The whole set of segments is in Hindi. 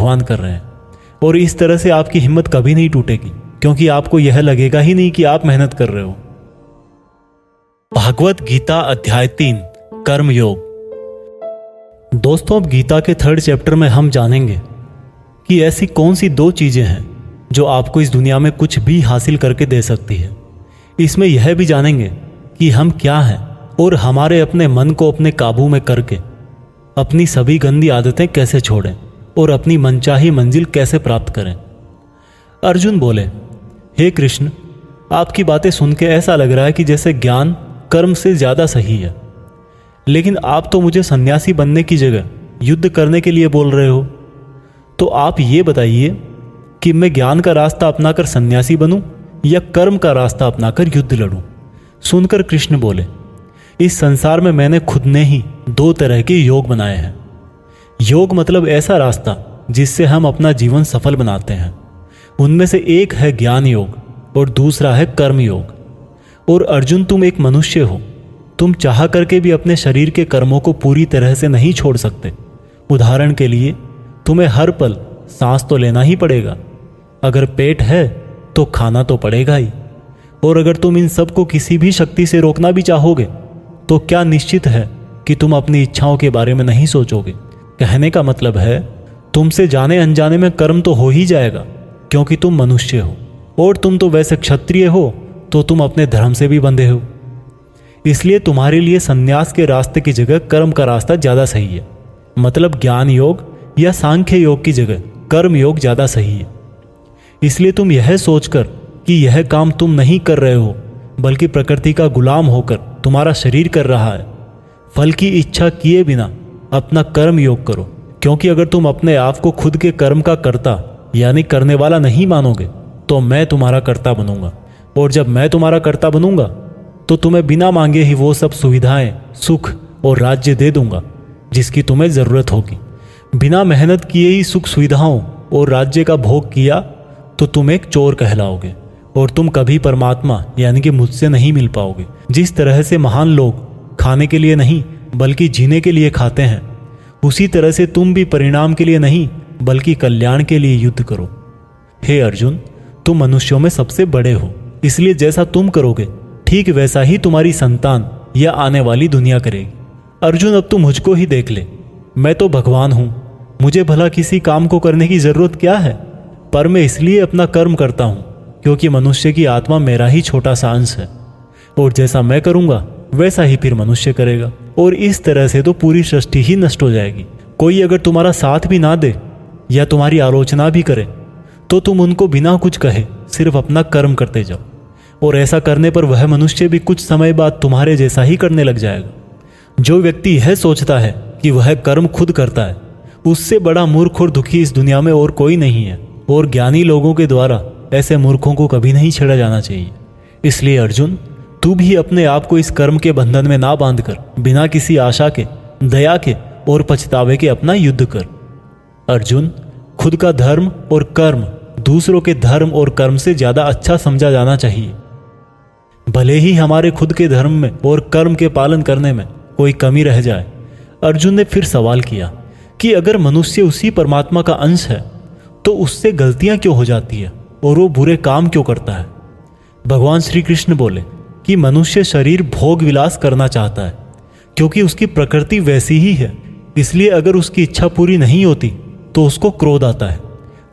भगवान कर रहे हैं। और इस तरह से आपकी हिम्मत कभी नहीं टूटेगी, क्योंकि आपको यह लगेगा ही नहीं कि आप मेहनत कर रहे हो। भागवत गीता अध्याय 3 कर्म योग। दोस्तों, अब गीता के 3rd चैप्टर में हम जानेंगे कि ऐसी कौन सी 2 चीजें हैं जो आपको इस दुनिया में कुछ भी हासिल करके दे सकती है। इसमें यह भी जानेंगे कि हम क्या हैं और हमारे अपने मन को अपने काबू में करके अपनी सभी गंदी आदतें कैसे छोड़ें और अपनी मनचाही मंजिल कैसे प्राप्त करें। अर्जुन बोले, हे कृष्ण, आपकी बातें सुन के ऐसा लग रहा है कि जैसे ज्ञान कर्म से ज्यादा सही है, लेकिन आप तो मुझे सन्यासी बनने की जगह युद्ध करने के लिए बोल रहे हो। तो आप ये बताइए कि मैं ज्ञान का रास्ता अपनाकर सन्यासी बनूं या कर्म का रास्ता अपनाकर युद्ध लड़ूं। सुनकर कृष्ण बोले, इस संसार में मैंने खुद ने ही 2 तरह के योग बनाए हैं। योग मतलब ऐसा रास्ता जिससे हम अपना जीवन सफल बनाते हैं। उनमें से एक है ज्ञान योग और दूसरा है कर्म योग। और अर्जुन, तुम एक मनुष्य हो, तुम चाह करके भी अपने शरीर के कर्मों को पूरी तरह से नहीं छोड़ सकते। उदाहरण के लिए, तुम्हें हर पल सांस तो लेना ही पड़ेगा। अगर पेट है तो खाना तो पड़ेगा ही। और अगर तुम इन सब को किसी भी शक्ति से रोकना भी चाहोगे तो क्या निश्चित है कि तुम अपनी इच्छाओं के बारे में नहीं सोचोगे। कहने का मतलब है, तुमसे जाने अनजाने में कर्म तो हो ही जाएगा, क्योंकि तुम मनुष्य हो। और तुम तो वैसे क्षत्रिय हो, तो तुम अपने धर्म से भी बंधे हो। इसलिए तुम्हारे लिए संन्यास के रास्ते की जगह कर्म का रास्ता ज्यादा सही है। मतलब ज्ञान योग या सांख्य योग की जगह कर्म योग ज्यादा सही है। इसलिए तुम यह सोचकर कि यह काम तुम नहीं कर रहे हो, बल्कि प्रकृति का गुलाम होकर तुम्हारा शरीर कर रहा है, फल की इच्छा किए बिना अपना कर्म योग करो। क्योंकि अगर तुम अपने आप को खुद के कर्म का कर्ता यानी करने वाला नहीं मानोगे, तो मैं तुम्हारा कर्ता बनूंगा। और जब मैं तुम्हारा कर्ता बनूंगा तो तुम्हें बिना मांगे ही वो सब सुविधाएं, सुख और राज्य दे दूंगा जिसकी तुम्हें जरूरत होगी। बिना मेहनत किए ही सुख सुविधाओं और राज्य का भोग किया तो तुम एक चोर कहलाओगे और तुम कभी परमात्मा यानी कि मुझसे नहीं मिल पाओगे। जिस तरह से महान लोग खाने के लिए नहीं बल्कि जीने के लिए खाते हैं, उसी तरह से तुम भी परिणाम के लिए नहीं बल्कि कल्याण के लिए युद्ध करो। हे अर्जुन, तुम मनुष्यों में सबसे बड़े हो, इसलिए जैसा तुम करोगे ठीक वैसा ही तुम्हारी संतान या आने वाली दुनिया करेगी। अर्जुन, अब तू मुझको ही देख ले, मैं तो भगवान हूं, मुझे भला किसी काम को करने की जरूरत क्या है। पर मैं इसलिए अपना कर्म करता हूं क्योंकि मनुष्य की आत्मा मेरा ही छोटा सा अंश है, और जैसा मैं करूंगा वैसा ही फिर मनुष्य करेगा। और इस तरह से तो पूरी सृष्टि ही नष्ट हो जाएगी। कोई अगर तुम्हारा साथ भी ना दे या तुम्हारी आलोचना भी करे तो तुम उनको बिना कुछ कहे सिर्फ अपना कर्म करते जाओ, और ऐसा करने पर वह मनुष्य भी कुछ समय बाद तुम्हारे जैसा ही करने लग जाएगा। जो व्यक्ति यह सोचता है कि वह कर्म खुद करता है, उससे बड़ा मूर्ख और दुखी इस दुनिया में और कोई नहीं है। और ज्ञानी लोगों के द्वारा ऐसे मूर्खों को कभी नहीं छेड़ा जाना चाहिए। इसलिए अर्जुन, तू भी अपने आप को इस कर्म के बंधन में ना बांधकर बिना किसी आशा के, दया के और पछतावे के अपना युद्ध कर। अर्जुन, खुद का धर्म और कर्म दूसरों के धर्म और कर्म से ज्यादा अच्छा समझा जाना चाहिए। भले ही हमारे खुद के धर्म में और कर्म के पालन करने में कोई कमी रह जाए। अर्जुन ने फिर सवाल किया कि अगर मनुष्य उसी परमात्मा का अंश है तो उससे गलतियां क्यों हो जाती है और वो बुरे काम क्यों करता है। भगवान श्री कृष्ण बोले कि मनुष्य शरीर भोग विलास करना चाहता है क्योंकि उसकी प्रकृति वैसी ही है। इसलिए अगर उसकी इच्छा पूरी नहीं होती तो उसको क्रोध आता है।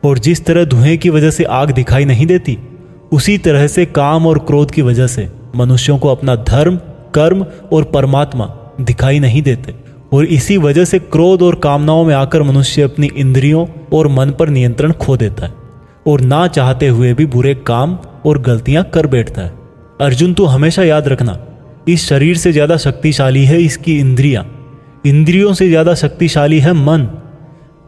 और जिस तरह धुएं की वजह से आग दिखाई नहीं देती, उसी तरह से काम और क्रोध की वजह से मनुष्यों को अपना धर्म, कर्म और परमात्मा दिखाई नहीं देते। और इसी वजह से क्रोध और कामनाओं में आकर मनुष्य अपनी इंद्रियों और मन पर नियंत्रण खो देता है और ना चाहते हुए भी बुरे काम और गलतियां कर बैठता है। अर्जुन, तू हमेशा याद रखना, इस शरीर से ज्यादा शक्तिशाली है इसकी इंद्रियां, इंद्रियों से ज्यादा शक्तिशाली है मन,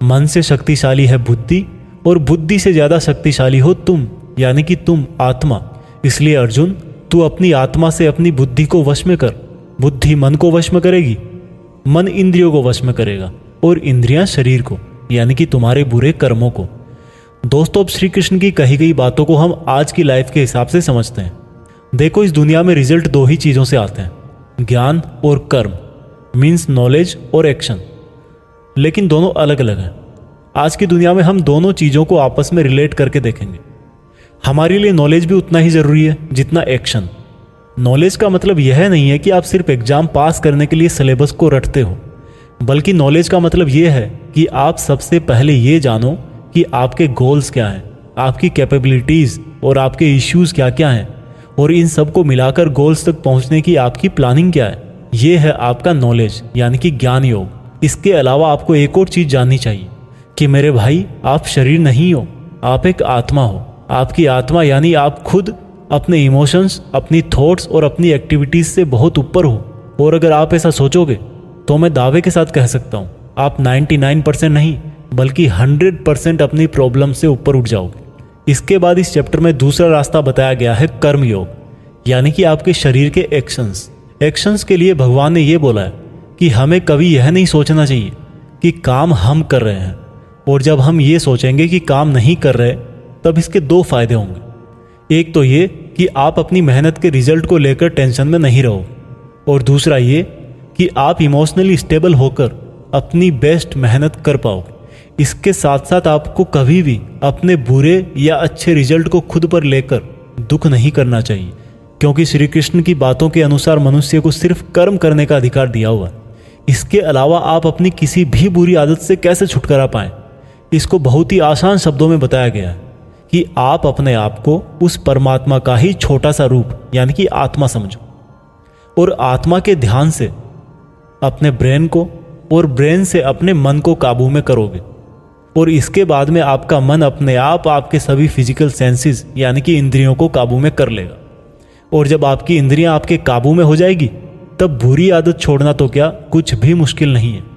मन से शक्तिशाली है बुद्धि, और बुद्धि से ज्यादा शक्तिशाली हो तुम यानी कि तुम आत्मा। इसलिए अर्जुन, तू अपनी आत्मा से अपनी बुद्धि को वश में कर। बुद्धि मन को वश में करेगी, मन इंद्रियों को वश में करेगा, और इंद्रियां शरीर को यानी कि तुम्हारे बुरे कर्मों को। दोस्तों, अब श्री कृष्ण की कही गई बातों को हम आज की लाइफ के हिसाब से समझते हैं। देखो, इस दुनिया में रिजल्ट 2 ही चीजों से आते हैं, ज्ञान और कर्म, मीन्स नॉलेज और एक्शन। लेकिन दोनों अलग अलग हैं। आज की दुनिया में हम दोनों चीज़ों को आपस में रिलेट करके देखेंगे। हमारे लिए नॉलेज भी उतना ही ज़रूरी है जितना एक्शन। नॉलेज का मतलब यह नहीं है कि आप सिर्फ एग्ज़ाम पास करने के लिए सिलेबस को रटते हो, बल्कि नॉलेज का मतलब यह है कि आप सबसे पहले ये जानो कि आपके गोल्स क्या हैं, आपकी कैपेबिलिटीज़ और आपके इश्यूज़ क्या क्या हैं, और इन सब को मिलाकर गोल्स तक पहुंचने की आपकी प्लानिंग क्या है। ये है आपका नॉलेज यानी कि ज्ञान योग। इसके अलावा आपको एक और चीज़ जाननी चाहिए कि मेरे भाई, आप शरीर नहीं हो, आप एक आत्मा हो। आपकी आत्मा यानी आप खुद अपने इमोशंस, अपनी थॉट्स और अपनी एक्टिविटीज़ से बहुत ऊपर हो। और अगर आप ऐसा सोचोगे तो मैं दावे के साथ कह सकता हूँ आप 99% नहीं बल्कि 100% अपनी प्रॉब्लम से ऊपर उठ जाओगे। इसके बाद इस चैप्टर में दूसरा रास्ता बताया गया है कर्म योग, यानी कि आपके शरीर के एक्शंस के लिए भगवान ने ये बोला है कि हमें कभी यह नहीं सोचना चाहिए कि काम हम कर रहे हैं, और जब हम ये सोचेंगे कि काम नहीं कर रहे तब इसके दो फायदे होंगे। एक तो ये कि आप अपनी मेहनत के रिजल्ट को लेकर टेंशन में नहीं रहोगे, और दूसरा ये कि आप इमोशनली स्टेबल होकर अपनी बेस्ट मेहनत कर पाओगे। इसके साथ साथ आपको कभी भी अपने बुरे या अच्छे रिजल्ट को खुद पर लेकर दुख नहीं करना चाहिए, क्योंकि श्री कृष्ण की बातों के अनुसार मनुष्य को सिर्फ कर्म करने का अधिकार दिया हुआ है। इसके अलावा आप अपनी किसी भी बुरी आदत से कैसे छुटकारा पाएं, इसको बहुत ही आसान शब्दों में बताया गया है कि आप अपने आप को उस परमात्मा का ही छोटा सा रूप यानी कि आत्मा समझो, और आत्मा के ध्यान से अपने ब्रेन को और ब्रेन से अपने मन को काबू में करोगे, और इसके बाद में आपका मन अपने आप आपके सभी फिजिकल सेंसेस यानी कि इंद्रियों को काबू में कर लेगा। और जब आपकी इंद्रियां आपके काबू में हो जाएगी तब बुरी आदत छोड़ना तो क्या कुछ भी मुश्किल नहीं है।